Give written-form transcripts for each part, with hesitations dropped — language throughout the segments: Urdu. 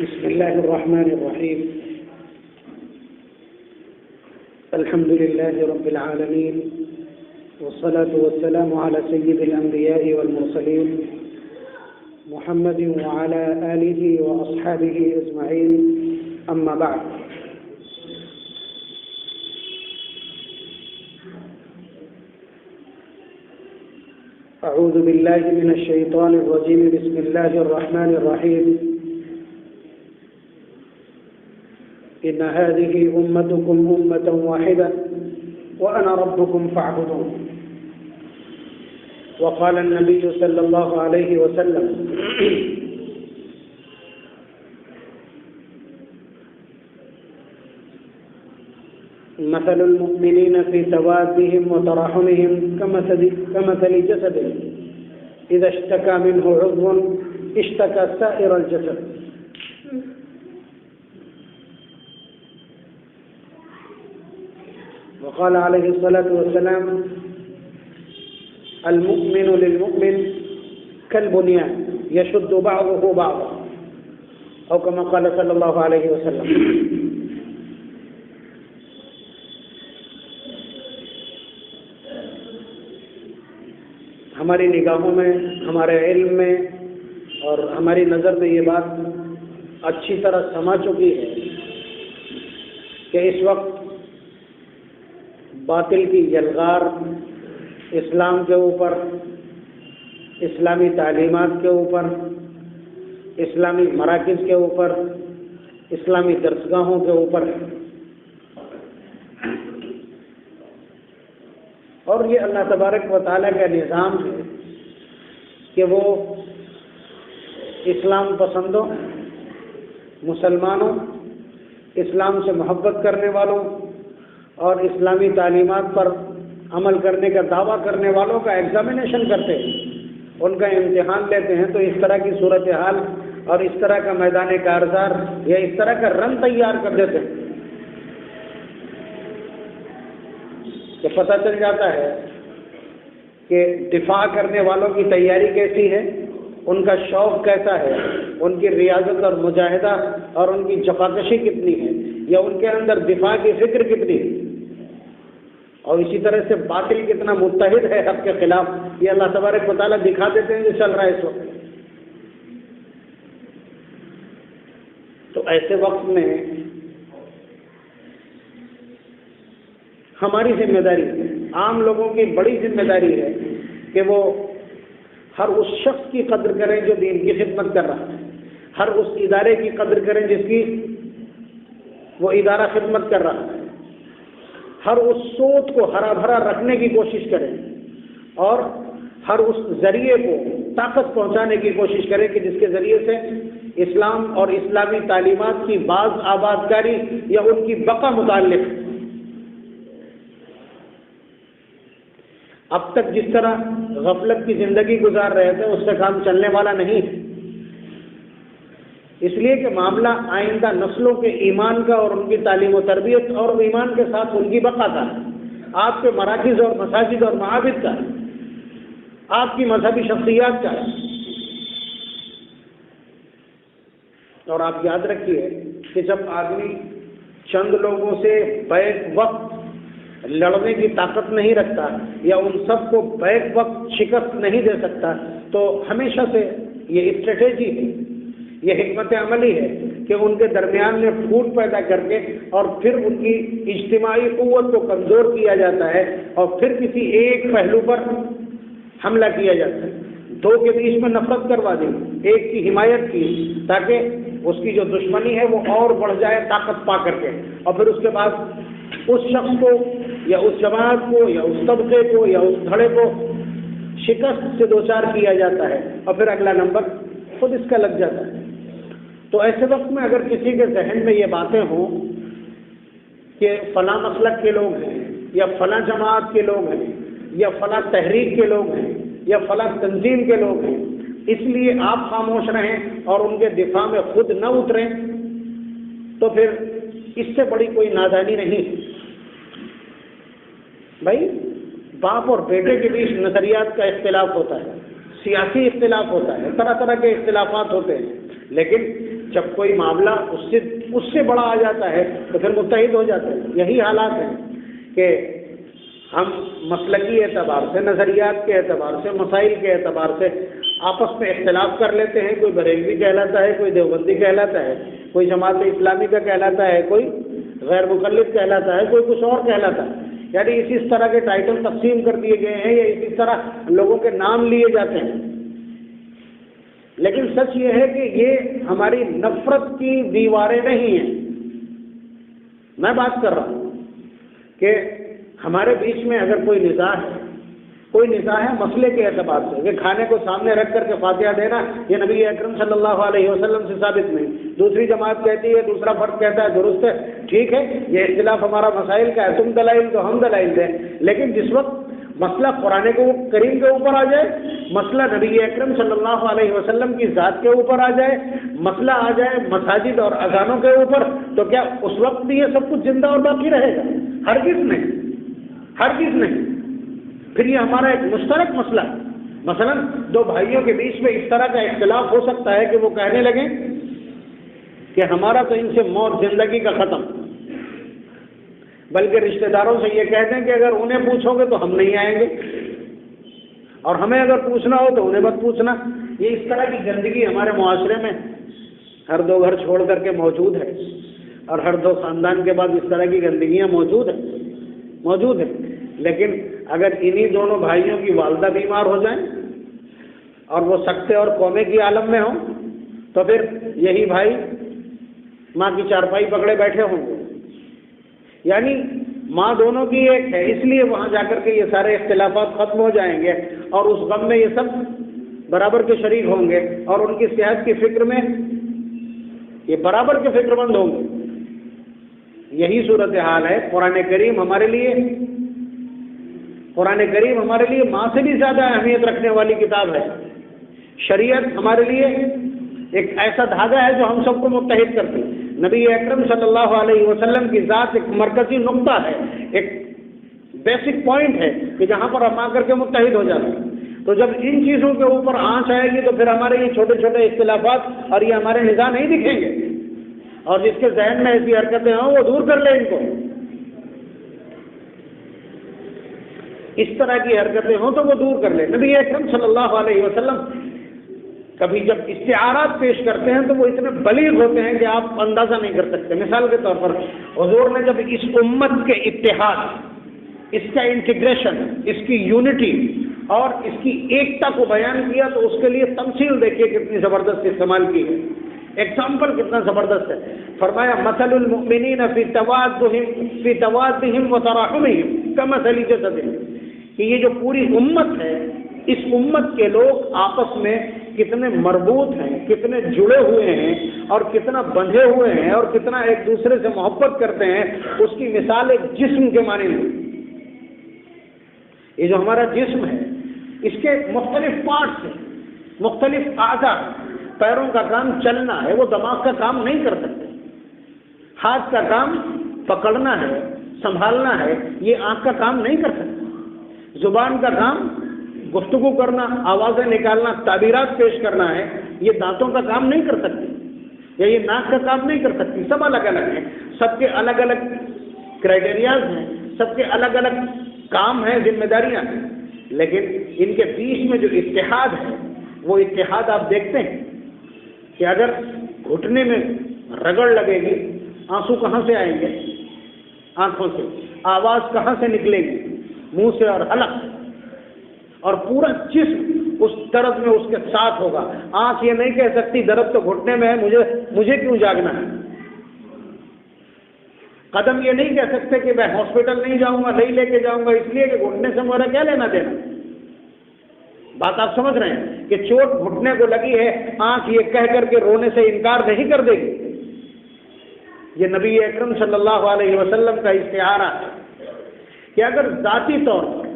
بسم الله الرحمن الرحيم. الحمد لله رب العالمين، والصلاة والسلام على سيد الأنبياء والمرسلين محمد وعلى آله وأصحابه أجمعين. أما بعد، أعوذ بالله من الشيطان الرجيم. بسم الله الرحمن الرحيم. إن هذه أمتكم أمة واحدة وأنا ربكم فاعبدون. وقال النبي صلى الله عليه وسلم: مثل المؤمنين في توادهم وتراحمهم كمثل جسد إذا اشتكى منه عضو اشتكى سائر الجسد. وقال عليه الصلاة والسلام: المؤمن للمؤمن كالبنيان يشد بعضه بعضا، أو كما قال صلى الله عليه وسلم. ہماری نگاہوں میں، ہمارے علم میں اور ہماری نظر میں یہ بات اچھی طرح سما چکی ہے کہ اس وقت باطل کی یلغار اسلام کے اوپر، اسلامی تعلیمات کے اوپر، اسلامی مراکز کے اوپر، اسلامی درسگاہوں کے اوپر ہے، اور یہ اللہ تبارک و تعالیٰ کا نظام ہے کہ وہ اسلام پسندوں، مسلمانوں، اسلام سے محبت کرنے والوں اور اسلامی تعلیمات پر عمل کرنے کا دعویٰ کرنے والوں کا ایگزامینیشن کرتے ہیں، ان کا امتحان لیتے ہیں. تو اس طرح کی صورتحال اور اس طرح کا میدان کارزار یا اس طرح کا رنگ تیار کر دیتے ہیں کہ پتہ چل جاتا ہے کہ دفاع کرنے والوں کی تیاری کیسی ہے، ان کا شوق کیسا ہے، ان کی ریاضت اور مجاہدہ اور ان کی جفاکشی کتنی ہے، یا ان کے اندر دفاع کی فکر کتنی ہے، اور اسی طرح سے باطل کتنا متحد ہے حق کے خلاف. یہ اللہ تبارک و تعالیٰ دکھا دیتے ہیں جو چل رہا ہے اس وقت. تو ایسے وقت میں ہماری ذمہ داری ہے، عام لوگوں کی بڑی ذمہ داری ہے کہ وہ ہر اس شخص کی قدر کریں جو دین کی خدمت کر رہا ہے، ہر اس ادارے کی قدر کریں جس کی وہ ادارہ خدمت کر رہا ہے، ہر اس سوچ کو ہرا بھرا رکھنے کی کوشش کریں، اور ہر اس ذریعے کو طاقت پہنچانے کی کوشش کریں کہ جس کے ذریعے سے اسلام اور اسلامی تعلیمات کی باز آبادکاری یا ان کی بقا متعلق. اب تک جس طرح غفلت کی زندگی گزار رہے تھے اس سے کام چلنے والا نہیں ہے، اس لیے کہ معاملہ آئندہ نسلوں کے ایمان کا اور ان کی تعلیم و تربیت اور ایمان کے ساتھ ان کی بقا کا ہے، آپ کے مراکز اور مساجد اور معابد کا ہے، آپ کی مذہبی شخصیات کا ہے. اور آپ یاد رکھیے کہ جب آدمی چند لوگوں سے بیک وقت لڑنے کی طاقت نہیں رکھتا یا ان سب کو بیک وقت شکست نہیں دے سکتا، تو ہمیشہ سے یہ اسٹریٹجی ہے، یہ حکمت عملی ہے کہ ان کے درمیان میں پھوٹ پیدا کر کے اور پھر ان کی اجتماعی قوت کو کمزور کیا جاتا ہے اور پھر کسی ایک پہلو پر حملہ کیا جاتا ہے، دو کے بیچ میں نفرت کروا دی، ایک کی حمایت کی تاکہ اس کی جو دشمنی ہے وہ اور بڑھ جائے طاقت پا کر کے، اور پھر اس کے بعد اس شخص کو یا اس جماعت کو یا اس طبقے کو یا اس دھڑے کو شکست سے دوچار کیا جاتا ہے اور پھر اگلا نمبر خود اس کا لگ جاتا ہے. تو ایسے وقت میں اگر کسی کے ذہن میں یہ باتیں ہوں کہ فلاں مسلک کے لوگ ہیں یا فلاں جماعت کے لوگ ہیں یا فلاں تحریک کے لوگ ہیں یا فلاں تنظیم کے لوگ ہیں، اس لیے آپ خاموش رہیں اور ان کے دفاع میں خود نہ اتریں، تو پھر اس سے بڑی کوئی نادانی نہیں. بھائی باپ اور بیٹے کے بیچ نظریات کا اختلاف ہوتا ہے، سیاسی اختلاف ہوتا ہے، طرح طرح کے اختلافات ہوتے ہیں، لیکن جب کوئی معاملہ اس سے بڑا آ جاتا ہے تو پھر متحد ہو جاتے ہیں۔ یہی حالات ہیں کہ ہم مسلکی اعتبار سے، نظریات کے اعتبار سے، مسائل کے اعتبار سے آپس میں اختلاف کر لیتے ہیں۔ کوئی بریلوی کہلاتا ہے، کوئی دیوبندی کہلاتا ہے، کوئی جماعت اسلامی کا کہلاتا ہے، کوئی غیر مقلد کہلاتا ہے، کوئی کچھ اور کہلاتا ہے۔ یعنی اس طرح کے ٹائٹل تقسیم کر دیے گئے ہیں یا اسی طرح لوگوں کے نام لیے جاتے ہیں۔ لیکن سچ یہ ہے کہ یہ ہماری نفرت کی دیواریں نہیں ہیں۔ میں بات کر رہا ہوں کہ ہمارے بیچ میں اگر کوئی نزاع ہے مسئلے کے اعتبار سے، کہ کھانے کو سامنے رکھ کر کے فاتحہ دینا یہ نبی اکرم صلی اللہ علیہ وسلم سے ثابت نہیں، دوسری جماعت کہتی ہے، دوسرا فرد کہتا ہے درست ہے، ٹھیک ہے، یہ اختلاف ہمارا مسائل کا ہے، تم دلائل تو ہم دلائل دیں۔ لیکن جس وقت مسئلہ قرآن کریم کے اوپر آ جائے، مسئلہ نبی اکرم صلی اللہ علیہ وسلم کی ذات کے اوپر آ جائے، مسئلہ آ جائے مساجد اور اذانوں کے اوپر، تو کیا اس وقت بھی یہ سب کچھ زندہ اور باقی رہے گا؟ ہرگز نہیں۔ پھر یہ ہمارا ایک مشترک مسئلہ ہے۔ مثلا دو بھائیوں کے بیچ میں اس طرح کا اختلاف ہو سکتا ہے کہ وہ کہنے لگیں کہ ہمارا تو ان سے موت زندگی کا ختم، بلکہ رشتہ داروں سے یہ کہتے ہیں کہ اگر انہیں پوچھو گے تو ہم نہیں آئیں گے، اور ہمیں اگر پوچھنا ہو تو انہیں مت پوچھنا۔ یہ اس طرح کی گندگی ہمارے معاشرے میں ہر دو گھر چھوڑ کر کے موجود ہے، اور ہر دو خاندان کے بعد اس طرح کی گندگیاں موجود ہیں۔ لیکن اگر انہی دونوں بھائیوں کی والدہ بیمار ہو جائیں اور وہ سکتے اور قومے کی عالم میں ہوں، تو پھر یہی بھائی ماں کی چارپائی پکڑے بیٹھے ہوں گے۔ یعنی ماں دونوں کی ایک ہے، اس لیے وہاں جا کر کے یہ سارے اختلافات ختم ہو جائیں گے، اور اس غم میں یہ سب برابر کے شریک ہوں گے، اور ان کی صحت کی فکر میں یہ برابر کے فکر مند ہوں گے۔ یہی صورتحال ہے۔ قرآن کریم ہمارے لیے ماں سے بھی زیادہ اہمیت رکھنے والی کتاب ہے۔ شریعت ہمارے لیے ایک ایسا دھاگا ہے جو ہم سب کو متحد کرتی ہے۔ نبی اکرم صلی اللہ علیہ وسلم کی ذات ایک مرکزی نقطہ ہے، ایک بیسک پوائنٹ ہے کہ جہاں پر ہم آ کر کے متحد ہو جاتے ہیں۔ تو جب ان چیزوں کے اوپر آنچ آئے گی تو پھر ہمارے یہ چھوٹے چھوٹے اختلافات اور یہ ہمارے نزاع نہیں دکھیں گے، اور جس کے ذہن میں ایسی حرکتیں ہوں وہ دور کر لے ان کو۔ اس طرح کی حرکتیں ہوں تو وہ دور کر لے۔ نبی اکرم صلی اللہ علیہ وسلم کبھی جب استعارات پیش کرتے ہیں تو وہ اتنے بلیغ ہوتے ہیں کہ آپ اندازہ نہیں کر سکتے۔ مثال کے طور پر حضور نے جب اس امت کے اتحاد، اس کا انٹیگریشن، اس کی یونٹی اور اس کی ایکتا کو بیان کیا تو اس کے لیے تمثیل دیکھیے کتنی زبردست استعمال کی ہے، ایگزامپل کتنا زبردست ہے۔ فرمایا مثل المؤمنین فی توادہم وتراحمہم کمثل جسد، کہ یہ جو پوری امت ہے، اس امت کے لوگ آپس میں کتنے مربوط ہیں، کتنے جڑے ہوئے ہیں، اور کتنا بندھے ہوئے ہیں، اور کتنا ایک دوسرے سے محبت کرتے ہیں، اس کی مثال ایک جسم کے مانند ہے۔ یہ جو ہمارا جسم ہے اس کے مختلف پارٹس ہیں، مختلف اعضاء۔ پیروں کا کام چلنا ہے، وہ دماغ کا کام نہیں کر سکتے۔ ہاتھ کا کام پکڑنا ہے، سنبھالنا ہے، یہ آنکھ کا کام نہیں کر سکتا۔ زبان کا کام گفتگو کرنا، آوازیں نکالنا، تعبیرات پیش کرنا ہے، یہ دانتوں کا کام نہیں کر سکتی، یا یہ ناک کا کام نہیں کر سکتی۔ سب الگ الگ ہیں، سب کے الگ الگ کرائٹیریاز ہیں، سب کے الگ الگ کام ہیں، ذمہ داریاں ہیں، لیکن ان کے بیچ میں جو اتحاد ہے وہ اتحاد آپ دیکھتے ہیں کہ اگر گھٹنے میں رگڑ لگے گی، آنسو کہاں سے آئیں گے؟ آنکھوں سے۔ آواز کہاں سے نکلے گی؟ منہ سے اور حلق سے۔ اور پورا جسم اس درد میں اس کے ساتھ ہوگا۔ آنکھ یہ نہیں کہہ سکتی درد تو گھٹنے میں ہے، مجھے کیوں جاگنا ہے۔ قدم یہ نہیں کہہ سکتے کہ میں ہاسپٹل نہیں جاؤں گا، نہیں لے کے جاؤں گا اس لیے کہ گھٹنے سے میرا کیا لینا دینا۔ بات آپ سمجھ رہے ہیں کہ چوٹ گھٹنے کو لگی ہے، آنکھ یہ کہہ کر کے رونے سے انکار نہیں کر دے گی۔ یہ نبی اکرم صلی اللہ علیہ وسلم کا استعارہ ہے کہ اگر ذاتی طور پر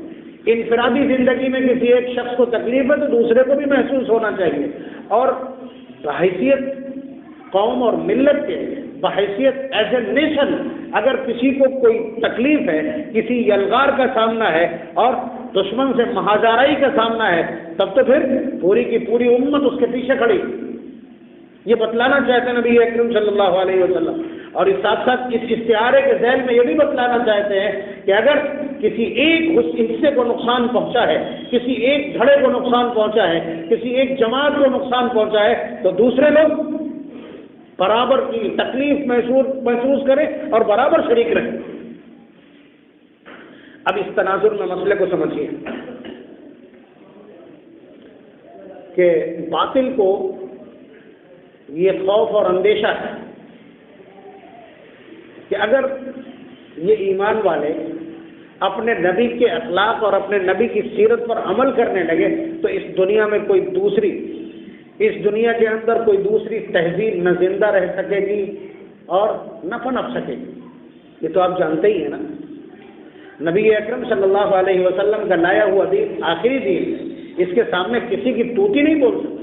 انفرادی زندگی میں کسی ایک شخص کو تکلیف ہے تو دوسرے کو بھی محسوس ہونا چاہیے، اور بحیثیت قوم اور ملت کے، بحیثیت ایز اے نیشن اگر کسی کو کوئی تکلیف ہے، کسی یلغار کا سامنا ہے اور دشمن سے مہاجرائی کا سامنا ہے، تب تو پھر پوری کی پوری امت اس کے پیچھے کھڑی۔ یہ بتلانا چاہتے ہیں نبی اکرم صلی اللہ علیہ وسلم، اور اس ساتھ ساتھ اس استعارے کے ذیل میں یہ بھی بتلانا چاہتے ہیں کہ اگر کسی ایک حصے کو نقصان پہنچا ہے، کسی ایک دھڑے کو نقصان پہنچا ہے، کسی ایک جماعت کو نقصان پہنچا ہے، تو دوسرے لوگ برابر کی تکلیف محسوس کریں اور برابر شریک رہیں۔ اب اس تناظر میں مسئلے کو سمجھیے کہ باطل کو یہ خوف اور اندیشہ ہے کہ اگر یہ ایمان والے اپنے نبی کے اخلاق اور اپنے نبی کی سیرت پر عمل کرنے لگے تو اس دنیا میں اس دنیا کے اندر کوئی دوسری تہذیب نہ زندہ رہ سکے گی اور نہ پنپ سکے گی۔ یہ تو آپ جانتے ہی ہیں نا، نبی اکرم صلی اللہ علیہ وسلم کا لایا ہوا دین آخری دین ہے، اس کے سامنے کسی کی توتی نہیں بول سکتی۔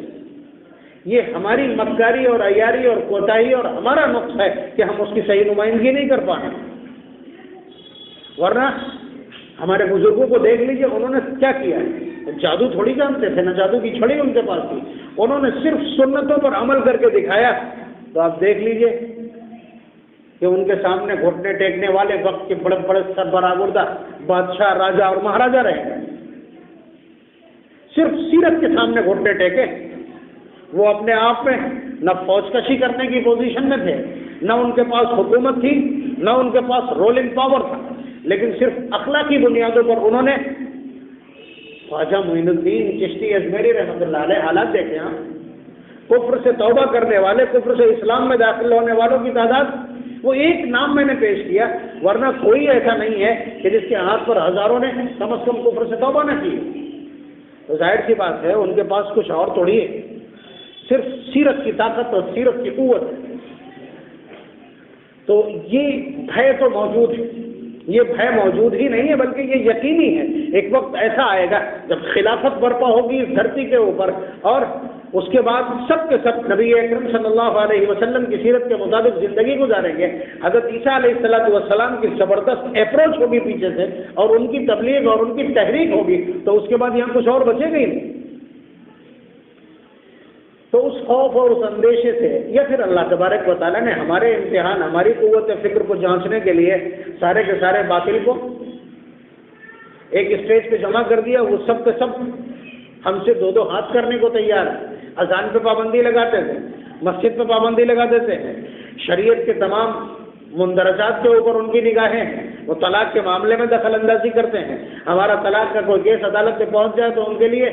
یہ ہماری مکاری اور عیاری اور کوتاہی اور ہمارا نقص ہے کہ ہم اس کی صحیح نمائندگی نہیں کر پا رہے، ورنہ ہمارے بزرگوں کو دیکھ لیجئے، انہوں نے کیا کیا ہے، جادو تھوڑی جانتے تھے، نہ جادو کی چھڑی ان کے پاس تھی، انہوں نے صرف سنتوں پر عمل کر کے دکھایا۔ تو آپ دیکھ لیجئے کہ ان کے سامنے گھٹنے ٹیکنے والے وقت کے بڑے بڑے سربراہ بادشاہ، راجا اور مہاراجا رہے، صرف سیرت کے سامنے گھٹنے ٹیکے۔ وہ اپنے آپ میں نہ فوج کشی کرنے کی پوزیشن میں تھے، نہ ان کے پاس حکومت تھی، نہ ان کے پاس رولنگ پاور تھا، لیکن صرف اخلاقی بنیادوں پر انہوں نے خواجہ معین الدین چشتی اجمیری رحمۃ اللہ علیہ حالات دیکھے ہیں۔ کفر سے توبہ کرنے والے، کفر سے اسلام میں داخل ہونے والوں کی تعداد، وہ ایک نام میں نے پیش کیا، ورنہ کوئی ایسا نہیں ہے کہ جس کے ہاتھ پر ہزاروں نے کم از کم کفر سے توبہ نہ کی۔ تو ظاہر سی بات ہے ان کے پاس کچھ اور تھوڑی ہے، صرف سیرت کی طاقت اور سیرت کی قوت ہے۔ تو یہ بھے تو موجود ہے، یہ بھے موجود ہی نہیں ہے بلکہ یہ یقینی ہے۔ ایک وقت ایسا آئے گا جب خلافت برپا ہوگی اس دھرتی کے اوپر، اور اس کے بعد سب کے سب نبی اکرم صلی اللہ علیہ وسلم کی سیرت کے مطابق زندگی گزاریں گے۔ حضرت عیسیٰ علیہ السلام کی زبردست اپروچ ہوگی پیچھے سے، اور ان کی تبلیغ اور ان کی تحریک ہوگی، تو اس کے بعد یہاں کچھ اور بچے گا ہی نہیں۔ تو اس خوف اور اس اندیشے سے، یا پھر اللہ تبارک و تعالیٰ نے ہمارے امتحان، ہماری قوت فکر کو جانچنے کے لیے سارے کے سارے باطل کو ایک اسٹیج پہ جمع کر دیا۔ وہ سب کے سب ہم سے دو دو ہاتھ کرنے کو تیار ہے، اذان پہ پابندی لگاتے تھے، مسجد پہ پابندی لگا دیتے ہیں، شریعت کے تمام مندرجات کے اوپر ان کی نگاہیں ہیں، وہ طلاق کے معاملے میں دخل اندازی کرتے ہیں۔ ہمارا طلاق کا کوئی کیس عدالت میں پہنچ جائے تو ان کے لیے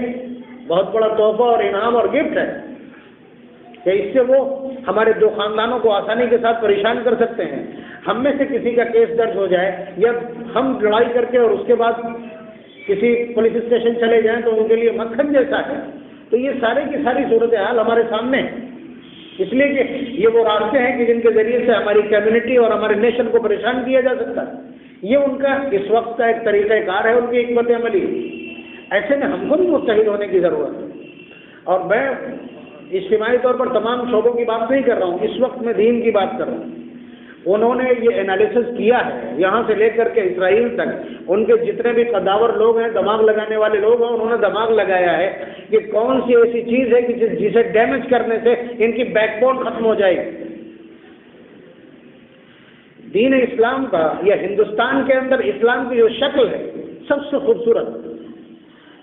بہت بڑا تحفہ اور انعام اور گفٹ ہے کہ اس سے وہ ہمارے دو خاندانوں کو آسانی کے ساتھ پریشان کر سکتے ہیں۔ ہم میں سے کسی کا کیس درج ہو جائے یا ہم لڑائی کر کے اور اس کے بعد کسی پولیس اسٹیشن چلے جائیں تو ان کے لیے مکھن جیسا ہے۔ تو یہ سارے کی ساری صورتحال ہمارے سامنے ہے، اس لیے کہ یہ وہ راستے ہیں کہ جن کے ذریعے سے ہماری کمیونٹی اور ہمارے نیشن کو پریشان کیا جا سکتا ہے۔ یہ ان کا اس وقت کا ایک طریقہ کار ہے، ان کی حکمت عملی۔ ایسے میں ہم کو بھی متحد ہونے کی ضرورت ہے، اور میں اجتماعی طور پر تمام شعبوں کی بات نہیں کر رہا ہوں، اس وقت میں دین کی بات کر رہا ہوں۔ انہوں نے یہ انالیسس کیا ہے، یہاں سے لے کر کے اسرائیل تک ان کے جتنے بھی قداور لوگ ہیں، دماغ لگانے والے لوگ ہیں، انہوں نے دماغ لگایا ہے کہ کون سی ایسی چیز ہے کہ جسے ڈیمیج کرنے سے ان کی بیک بون ختم ہو جائے گی۔ دین اسلام کا یا ہندوستان کے اندر اسلام کی جو شکل ہے سب سے خوبصورت،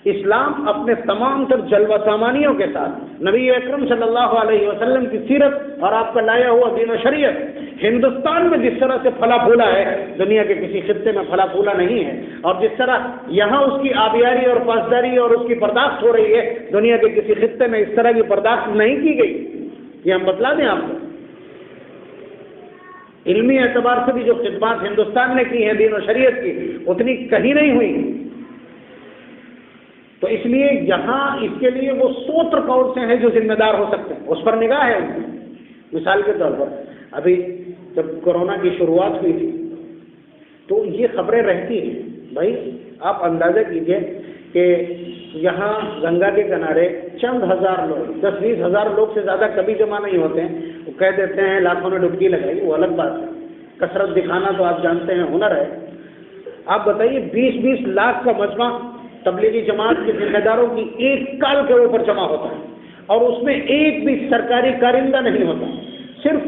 اسلام اپنے تمام تر جلوہ سامانیوں کے ساتھ نبی اکرم صلی اللہ علیہ وسلم کی سیرت اور آپ کا لایا ہوا دین و شریعت ہندوستان میں جس طرح سے پھلا پھولا ہے، دنیا کے کسی خطے میں پھلا پھولا نہیں ہے، اور جس طرح یہاں اس کی آبیاری اور پاسداری اور اس کی پرداخت ہو رہی ہے، دنیا کے کسی خطے میں اس طرح کی پرداخت نہیں کی گئی۔ یہ ہم بتلا دیں آپ کو، علمی اعتبار سے بھی جو خدمات ہندوستان نے کی ہیں دین و شریعت کی، اتنی کہیں نہیں ہوئی۔ تو اس لیے یہاں اس کے لیے وہ 100 کور سے ہیں جو ذمہ دار ہو سکتے ہیں، اس پر نگاہ ہے ان کی۔ مثال کے طور پر ابھی جب کورونا کی شروعات ہوئی تھی تو یہ خبریں رہتی ہیں، بھائی آپ اندازہ کیجئے کہ یہاں گنگا کے کنارے چند ہزار لوگ، 10-20 ہزار لوگ سے زیادہ کبھی جمع نہیں ہوتے ہیں، وہ کہہ دیتے ہیں لاکھوں نے ڈبکی لگائی، وہ الگ بات ہے، کثرت دکھانا تو آپ جانتے ہیں ہنر ہے۔ آپ بتائیے 20-20 لاکھ کا مجمع تبلیغی جماعت کے ذمہ داروں کی ایک کال کے اوپر جمع ہوتا ہے، اور اس میں ایک بھی سرکاری کارندہ نہیں ہوتا، صرف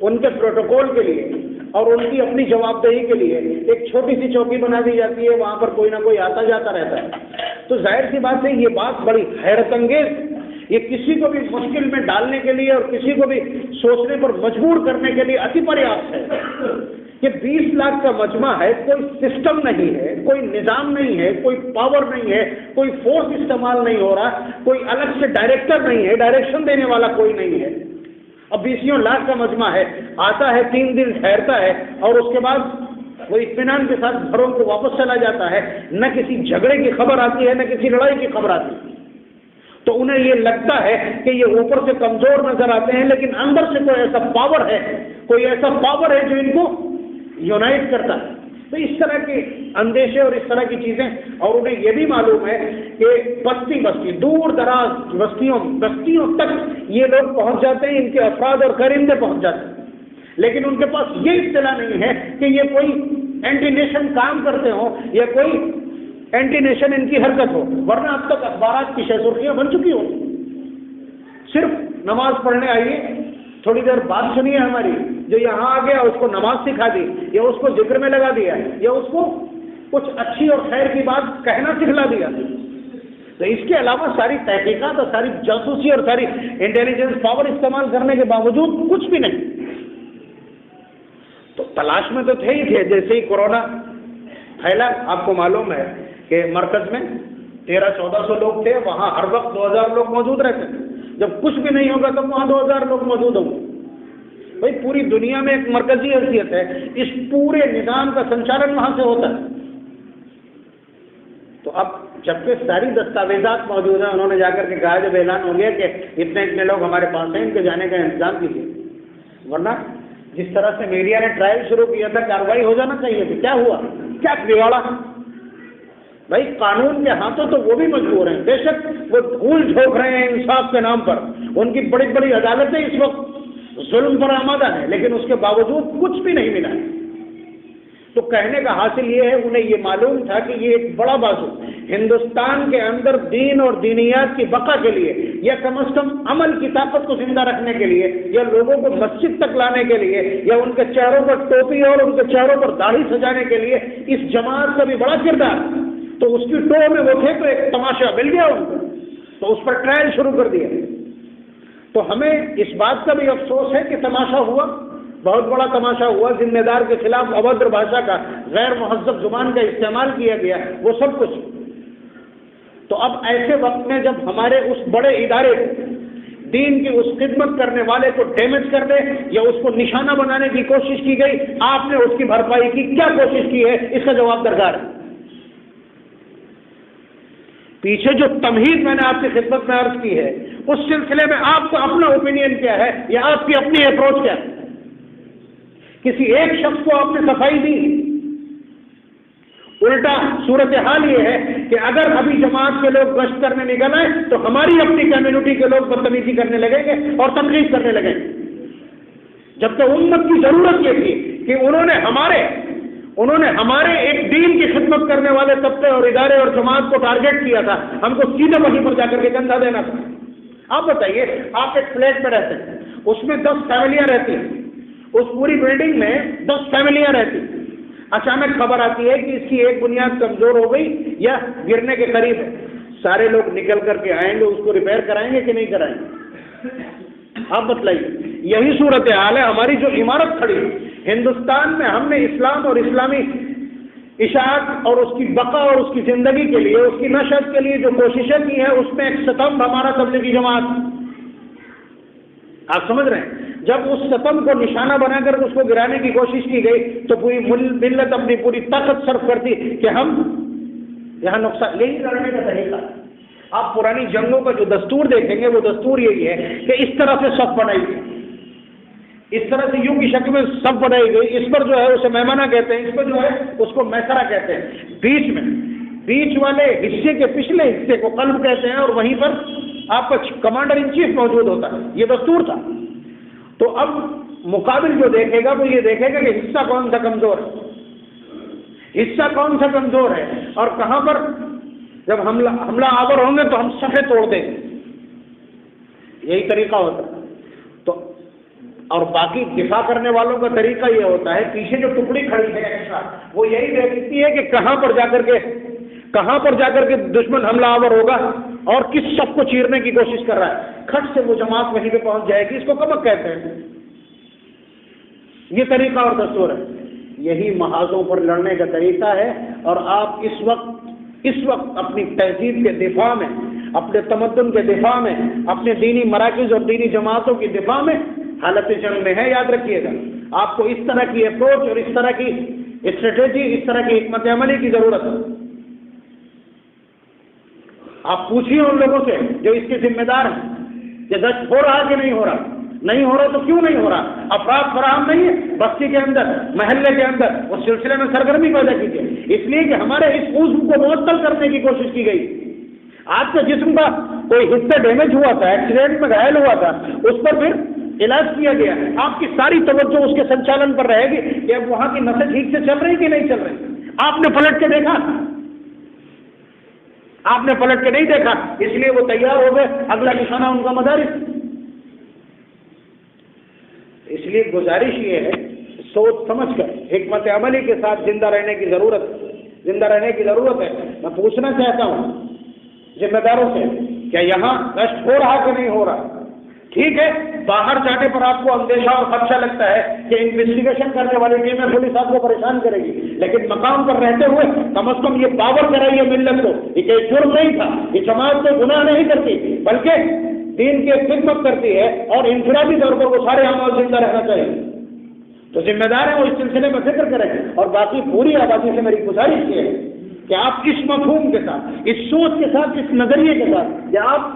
ان کے پروٹوکول کے لیے اور ان کی اپنی جواب دہی کے لیے ایک چھوٹی سی چوکی بنا دی جاتی ہے، وہاں پر کوئی نہ کوئی آتا جاتا رہتا ہے۔ تو ظاہر سی بات ہے یہ بات بڑی حیرت انگیز، یہ کسی کو بھی مشکل میں ڈالنے کے لیے اور کسی کو بھی سوچنے پر مجبور کرنے کے لیے اتی پریاپت ہے کہ 20 لاکھ کا مجمع ہے، کوئی سسٹم نہیں ہے، کوئی نظام نہیں ہے، کوئی پاور نہیں ہے، کوئی فورس استعمال نہیں ہو رہا، کوئی الگ سے ڈائریکٹر نہیں ہے، ڈائریکشن دینے والا کوئی نہیں ہے۔ اب 20 لاکھ کا مجمع ہے، آتا ہے 3 دن ٹھہرتا ہے اور اس کے بعد وہ اطمینان کے ساتھ گھروں کو واپس چلا جاتا ہے، نہ کسی جھگڑے کی خبر آتی ہے نہ کسی لڑائی کی خبر آتی ہے۔ تو انہیں یہ لگتا ہے کہ یہ اوپر سے کمزور نظر آتے ہیں، لیکن اندر سے کوئی ایسا پاور ہے، کوئی ایسا پاور ہے جو ان کو یونائٹ کرتا ہے۔ تو اس طرح کے اندیشے اور اس طرح کی چیزیں، اور انہیں یہ بھی معلوم ہے کہ بستی بستی دور دراز بستیوں تک یہ لوگ پہنچ جاتے ہیں، ان کے افراد اور کرندے پہنچ جاتے ہیں، لیکن ان کے پاس یہ اطلاع نہیں ہے کہ یہ کوئی اینٹی نیشن کام کرتے ہوں یا کوئی اینٹی نیشن ان کی حرکت ہو، ورنہ اب تک اخبارات کی شہ سرخیاں بن چکی ہوں۔ صرف نماز پڑھنے آئیے، تھوڑی دیر بات سنیے ہماری، جو یہاں آ گیا اس کو نماز سکھا دی یا اس کو ذکر میں لگا دیا یا اس کو کچھ اچھی اور خیر کی بات کہنا سکھلا دیا۔ تو اس کے علاوہ ساری تحقیقات اور ساری جاسوسی اور ساری انٹیلیجنس پاور استعمال کرنے کے باوجود کچھ بھی نہیں۔ تو تلاش میں تو تھے ہی تھے، جیسے ہی کورونا پھیلا، آپ کو معلوم ہے کہ مرکز میں 1300-1400 لوگ تھے، وہاں ہر وقت 2000 لوگ موجود رہتے ہیں۔ جب کچھ بھی نہیں ہوگا تب وہاں 2000 لوگ موجود ہوں گے۔ بھائی پوری دنیا میں ایک مرکزی حیثیت ہے، اس پورے نظام کا سنچالن وہاں سے ہوتا ہے۔ تو اب جبکہ ساری دستاویزات موجود ہیں، انہوں نے جا کر کے کہا جب اعلان ہو گیا کہ اتنے لوگ ہمارے پاس ہیں، ان کے جانے کا انتظام کیجیے، ورنہ جس طرح سے میڈیا نے ٹرائل شروع کیا تھا کارروائی ہو جانا چاہیے تھی، کیا ہوا؟ کیا بگاڑا؟ بھائی قانون کے ہاتھوں تو وہ بھی مجبور ہیں، بے شک وہ دھول جھونک رہے ہیں انصاف کے نام پر، ان کی بڑی بڑی عدالتیں اس وقت ظلم پر آمادہ ہیں، لیکن اس کے باوجود کچھ بھی نہیں ملا ہے۔ تو کہنے کا حاصل یہ ہے، انہیں یہ معلوم تھا کہ یہ ایک بڑا بازو ہندوستان کے اندر دین اور دینیات کی بقا کے لیے، یا کم از کم عمل کی طاقت کو زندہ رکھنے کے لیے، یا لوگوں کو مسجد تک لانے کے لیے، یا ان کے چہروں پر ٹوپی اور ان کے چہروں پر داڑھی سجانے کے لیے اس جماعت کا بھی بڑا کردار۔ تو اس کی ٹو میں وہ تھے تو ایک تماشا مل گیا ان کو، تو اس پر ٹرائل شروع کر دیا۔ تو ہمیں اس بات کا بھی افسوس ہے کہ تماشا ہوا، بہت بڑا تماشا ہوا، ذمہ دار کے خلاف ابھدر بھاشا کا، غیر مہذب زبان کا استعمال کیا گیا، وہ سب کچھ۔ تو اب ایسے وقت میں جب ہمارے اس بڑے ادارے دین کی اس خدمت کرنے والے کو ڈیمیج کرنے یا اس کو نشانہ بنانے کی کوشش کی گئی، آپ نے اس کی بھرپائی کی کیا کوشش کی ہے، اس کا جواب درکار ہے۔ پیچھے جو تمہید میں نے آپ کی خدمت میں عرض کی ہے، اس سلسلے میں آپ کا اپنا اوپینین کیا ہے یا آپ کی اپنی اپروچ کیا ہے؟ کسی ایک شخص کو آپ نے صفائی دی؟ الٹا صورتحال یہ ہے کہ اگر ابھی جماعت کے لوگ گشت کرنے نکل آئے تو ہماری اپنی کمیونٹی کے لوگ بدتمیزی کرنے لگیں گے اور تنقید کرنے لگیں گے، جبکہ امت کی ضرورت یہ تھی کہ انہوں نے ہمارے ایک دین کی خدمت کرنے والے طبقے اور ادارے اور جماعت کو ٹارگیٹ کیا تھا، ہم کو سیدھے وہیں پر جا کر کے کندھا دینا تھا۔ آپ بتائیے، آپ ایک فلیٹ میں رہتے ہیں، اس میں 10 فیملیاں رہتی ہیں، اس پوری بلڈنگ میں 10 فیملیاں رہتی ہیں، اچانک خبر آتی ہے کہ اس کی ایک بنیاد کمزور ہو گئی یا گرنے کے قریب ہے، سارے لوگ نکل کر کے آئیں گے، اس کو ریپیئر کرائیں گے کہ نہیں کرائیں گے؟ آپ بتلائیے۔ یہی صورتحال ہے ہماری جو عمارت کھڑی ہندوستان میں، ہم نے اسلام اور اسلامی اشاعت اور اس کی بقا اور اس کی زندگی کے لیے، اس کی نشر کے لیے جو کوششیں کی ہیں، اس میں ایک ستم ہمارا تبلیغی جماعت، آپ سمجھ رہے ہیں؟ جب اس ستم کو نشانہ بنا کر اس کو گرانے کی کوشش کی گئی تو پوری ملت اپنی پوری طاقت صرف کرتی کہ ہم یہاں نقصان، یہی لڑنے کا طریقہ۔ آپ پرانی جنگوں کا جو دستور دیکھیں گے وہ دستور یہی ہے کہ اس طرح سے صف بنائی گئی، اس طرح سے یوں کی شکل میں صف بنائی گئی، اس پر جو ہے اسے میمنہ کہتے ہیں، اس پر جو ہے اس کو میسرہ کہتے ہیں، بیچ والے حصے کے پچھلے حصے کو قلب کہتے ہیں، اور وہیں پر آپ کا کمانڈر ان چیف موجود ہوتا ہے، یہ دستور تھا۔ تو اب مقابل جو دیکھے گا وہ یہ دیکھے گا کہ حصہ کون سا کمزور ہے اور کہاں پر جب حملہ آور ہوں گے تو ہم صفیں توڑ دیں گے، یہی طریقہ ہوتا ہے. تو اور باقی دفاع کرنے والوں کا طریقہ یہ ہوتا ہے، پیچھے جو ٹکڑی کھڑی ہے ایکسٹرا، وہ یہی دیکھتی ہے کہ کہاں پر جا کر کے دشمن حملہ آور ہوگا اور کس شخص کو چیرنے کی کوشش کر رہا ہے. کھٹ سے وہ جماعت وہیں پہ پہنچ جائے گی. اس کو کمک کہتے ہیں. یہ طریقہ اور دستور ہے. یہی محاذوں پر لڑنے کا طریقہ ہے. اور آپ اس وقت اپنی تہذیب کے دفاع میں، اپنے تمدن کے دفاع میں، اپنے دینی مراکز اور دینی جماعتوں کی دفاع میں حالت جنگ میں ہے. یاد رکھیے گا، آپ کو اس طرح کی اپروچ اور اس طرح کی اسٹریٹجی، اس طرح کی حکمت عملی کی ضرورت ہے. آپ پوچھیے ان لوگوں سے جو اس کے ذمہ دار ہیں کہ گشت ہو رہا کہ نہیں ہو رہا. نہیں ہو رہا تو کیوں نہیں ہو رہا؟ افراد فراہم نہیں ہے بستی کے اندر، محلے کے اندر. اس سلسلے میں سرگرمی پیدا کیجیے. اس لیے کہ ہمارے اس عضو کو معطل کرنے کی کوشش کی گئی. آپ کے جسم کا کوئی حصہ ڈیمیج ہوا تھا، ایکسیڈنٹ میں گھائل ہوا تھا، اس پر پھر علاج کیا گیا ہے. آپ کی ساری توجہ اس کے سنچالن پر رہے گی کہ اب وہاں کی نسیں ٹھیک سے چل رہی کہ نہیں چل رہی. آپ نے پلٹ کے دیکھا؟ آپ نے پلٹ کے نہیں دیکھا. اس لیے وہ تیار ہو گئے، اگلا نشانہ ان کا مدارس. اس لیے گزارش یہ ہے، سوچ سمجھ کر حکمت عملی کے ساتھ زندہ رہنے کی ضرورت ہے. میں پوچھنا چاہتا ہوں ذمہ داروں سے، کیا یہاں گشت ہو رہا کہ نہیں ہو رہا؟ ٹھیک ہے، باہر جانے پر آپ کو اندیشہ اور خدشہ لگتا ہے کہ انویسٹیگیشن کرنے والی ٹیمیں پولیس آپ کو پریشان کرے گی، لیکن مقام پر رہتے ہوئے کم از کم یہ باور کرائیے ملت کو کہ یہ جرم نہیں تھا، یہ جماعت سے گناہ نہیں کرتی بلکہ دین کی خدمت کرتی ہے اور انفرادی طور پر وہ سارے اعمال زندہ رہنا چاہیے. تو ذمہ دار ہیں وہ اس سلسلے میں فکر کریں. اور باقی پوری آبادی سے میری گزارش یہ ہے کہ آپ اس مفہوم کے ساتھ، اس سوچ کے ساتھ، اس نظریے کے ساتھ کہ آپ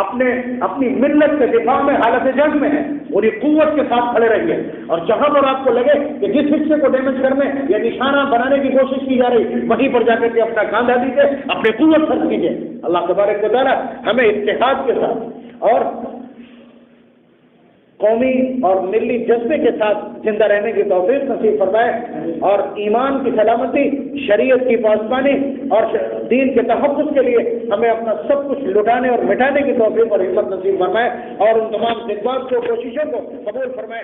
اپنی ملت کے دفاع میں حالت جنگ میں ہیں، پوری قوت کے ساتھ کھڑے رہیے. اور جہاں پر آپ کو لگے کہ جس حصے کو ڈیمیج کرنے یا نشانہ بنانے کی کوشش کی جا رہی، وہیں پر جا کر کے اپنا کاندھا دیجیے، اپنی قوت خرچ کیجیے. اللہ تبارک و تعالیٰ ہمیں اتحاد کے ساتھ اور قومی اور ملی جذبے کے ساتھ زندہ رہنے کی توفیق نصیب فرمائے، اور ایمان کی سلامتی، شریعت کی پاسبانی اور دین کے تحفظ کے لیے ہمیں اپنا سب کچھ لٹانے اور مٹانے کی توفیق اور ہمت نصیب فرمائے، اور ان تمام خدمات کو، کوششوں کو قبول فرمائے.